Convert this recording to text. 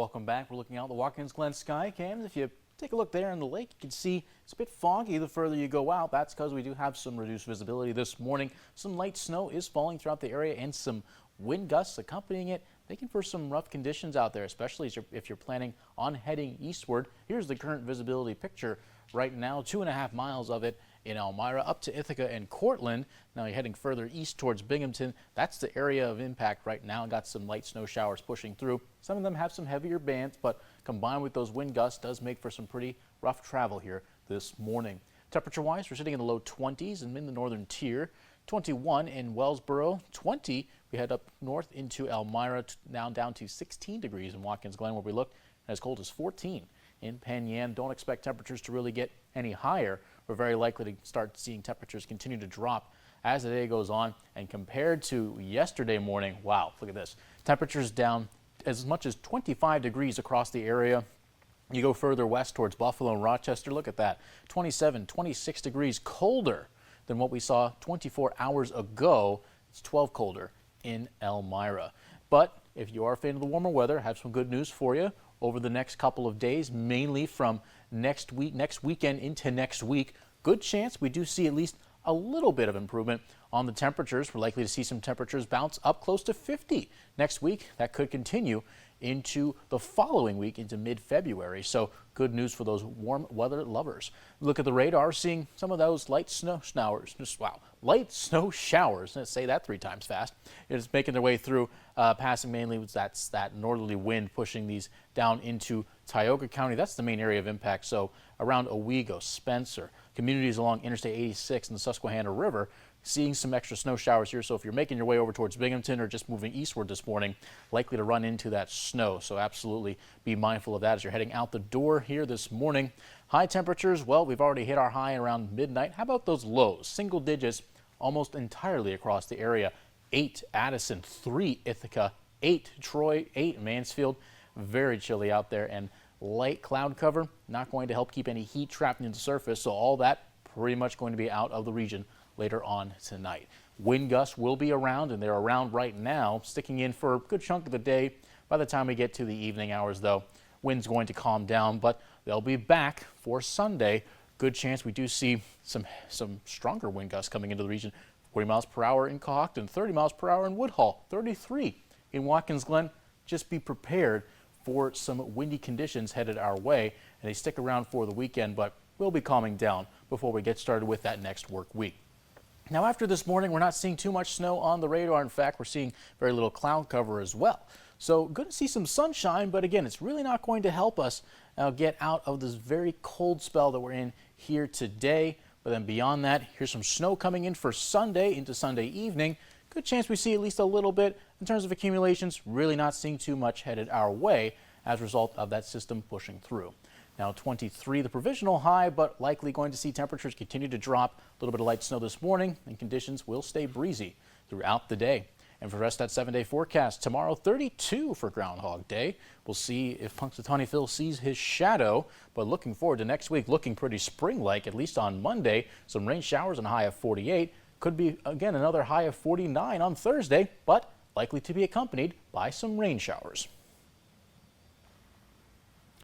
Welcome back. We're looking out the Watkins Glen sky cams. If you take a look there in the lake, you can see it's a bit foggy the further you go out. That's because we do have some reduced visibility this morning. Some light snow is falling throughout the area and some wind gusts accompanying it, making for some rough conditions out there, especially if you're planning on heading eastward. Here's the current visibility picture right now, 2.5 miles of it in Elmira up to Ithaca and Cortland. Now you're heading further east towards Binghamton. That's the area of impact right now. Got some light snow showers pushing through. Some of them have some heavier bands, but combined with those wind gusts does make for some pretty rough travel here this morning. Temperature-wise, we're sitting in the low 20s and in the northern tier. 21 in Wellsboro, 20 we head up north into Elmira, now down to 16 degrees in Watkins Glen where we look, and as cold as 14 in Penn Yan. Don't expect temperatures to really get any higher. We're very likely to start seeing temperatures continue to drop as the day goes on. And compared to yesterday morning, wow, look at this. Temperatures down as much as 25 degrees across the area. You go further west towards Buffalo and Rochester, look at that. 27, 26 degrees colder than what we saw 24 hours ago. It's 12 colder in Elmira. But if you are a fan of the warmer weather, I have some good news for you. Over the next couple of days, mainly from next weekend into next week, good chance we do see at least a little bit of improvement on the temperatures. We're likely to see some temperatures bounce up close to 50 next week. That could continue into the following week, into mid-February. So good news for those warm weather lovers. Look at the radar, seeing some of those light snow showers. Wow, light snow showers. Let's say that 3 times fast. It's making their way through, passing mainly with that northerly wind pushing these down into Tioga County. That's the main area of impact. So around Owego, Spencer, communities along Interstate 86 and the Susquehanna River, seeing some extra snow showers here. So if you're making your way over towards Binghamton or just moving eastward this morning, likely to run into that snow. So absolutely be mindful of that as you're heading out the door here this morning. High temperatures, well, we've already hit our high around midnight. How about those lows? Single digits almost entirely across the area. 8 Addison, 3 Ithaca, 8 Troy, 8 Mansfield. Very chilly out there, and light cloud cover not going to help keep any heat trapped into the surface. So all that pretty much going to be out of the region later on tonight. Wind gusts will be around, and they're around right now, sticking in for a good chunk of the day. By the time we get to the evening hours, though, wind's going to calm down, but they'll be back for Sunday. Good chance we do see some stronger wind gusts coming into the region. 40 miles per hour in Cohocton, 30 miles per hour in Woodhull, 33 in Watkins Glen. Just be prepared for some windy conditions headed our way, and they stick around for the weekend, but we'll be calming down before we get started with that next work week. Now, after this morning, we're not seeing too much snow on the radar. In fact, we're seeing very little cloud cover as well. So going to see some sunshine, but again, it's really not going to help us get out of this very cold spell that we're in here today. But then beyond that, here's some snow coming in for Sunday into Sunday evening. Good chance we see at least a little bit in terms of accumulations. Really not seeing too much headed our way as a result of that system pushing through. Now 23, the provisional high, but likely going to see temperatures continue to drop. A little bit of light snow this morning, and conditions will stay breezy throughout the day. And for the rest of that 7-day forecast, tomorrow 32 for Groundhog Day. We'll see if Punxsutawney Phil sees his shadow, but looking forward to next week, looking pretty spring-like, at least on Monday. Some rain showers and a high of 48. Could be, again, another high of 49 on Thursday, but likely to be accompanied by some rain showers.